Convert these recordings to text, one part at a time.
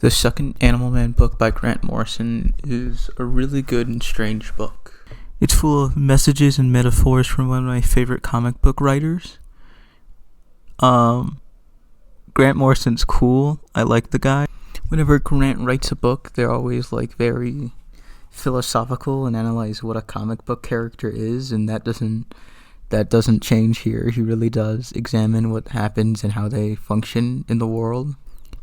The second Animal Man book by Grant Morrison is a really good and strange book. It's full of messages and metaphors from one of my favorite comic book writers. Grant Morrison's cool. I like the guy. Whenever Grant writes a book, they're always very philosophical and analyze what a comic book character is, and that doesn't change here. He really does examine what happens and how they function in the world.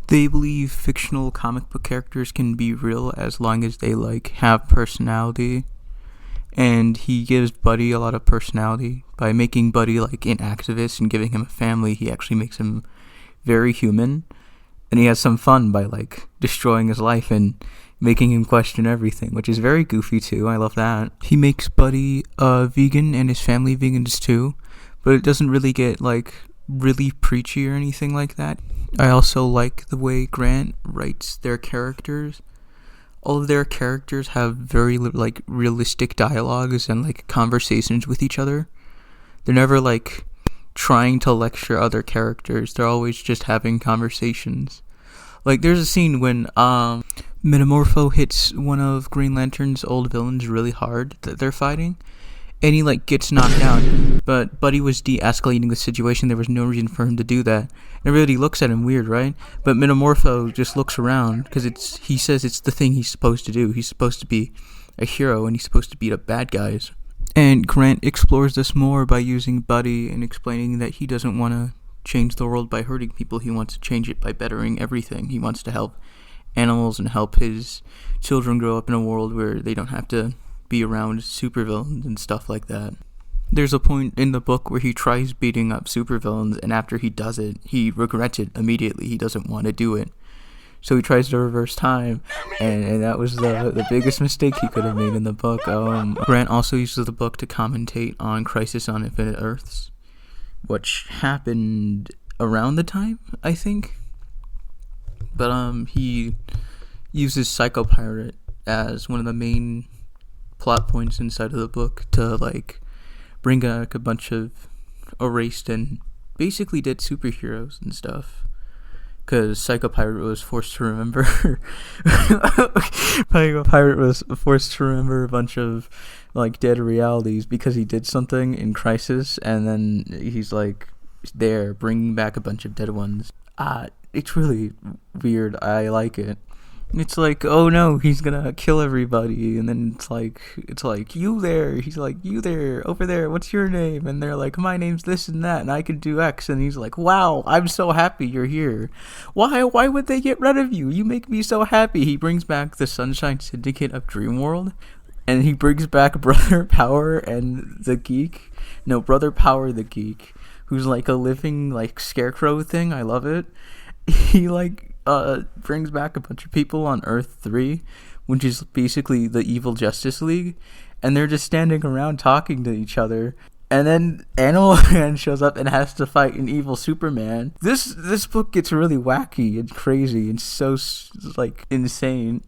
They believe fictional comic book characters can be real as long as they have personality. And he gives Buddy a lot of personality. By making Buddy an activist and giving him a family, he actually makes him very human. And he has some fun by destroying his life and making him question everything, which is very goofy too. I love that. He makes Buddy a vegan and his family vegans too, but it doesn't really get really preachy or anything like that. I also like the way Grant writes their characters. All of their characters have very realistic dialogues and conversations with each other. They're never trying to lecture other characters. They're always just having conversations. There's a scene when Metamorpho hits one of Green Lantern's old villains really hard that they're fighting, and he gets knocked down, but Buddy was de-escalating the situation. There was no reason for him to do that. Everybody looks at him weird, right? But Metamorpho just looks around because he says it's the thing he's supposed to do. He's supposed to be a hero and he's supposed to beat up bad guys. And Grant explores this more by using Buddy and explaining that he doesn't want to change the world by hurting people. He wants to change it by bettering everything. He wants to help animals and help his children grow up in a world where they don't have to be around supervillains and stuff like that. There's a point in the book where he tries beating up supervillains, and after he does it, he regrets it immediately. He doesn't want to do it. So he tries to reverse time, and that was the biggest mistake he could have made in the book. Grant also uses the book to commentate on Crisis on Infinite Earths, which happened around the time, I think. But he uses Psychopirate as one of the main plot points inside of the book to bring back a bunch of erased and basically dead superheroes and stuff, because Psychopirate was forced to remember Psychopirate was forced to remember a bunch of dead realities because he did something in Crisis, and then he's there bringing back a bunch of dead ones. It's really weird. I like it. It's oh no, he's gonna kill everybody, and then it's you there. He's you there, over there, what's your name? And they're my name's this and that, and I can do X. And he's wow, I'm so happy you're here. Why would they get rid of you? You make me so happy. He brings back the Sunshine Syndicate of Dreamworld, and he brings back Brother Power and the Geek. No, Brother Power the Geek, who's a living scarecrow thing. I love it. He brings back a bunch of people on Earth 3, which is basically the evil Justice League, and they're just standing around talking to each other. And then Animal Man shows up and has to fight an evil Superman. This book gets really wacky and crazy and so insane.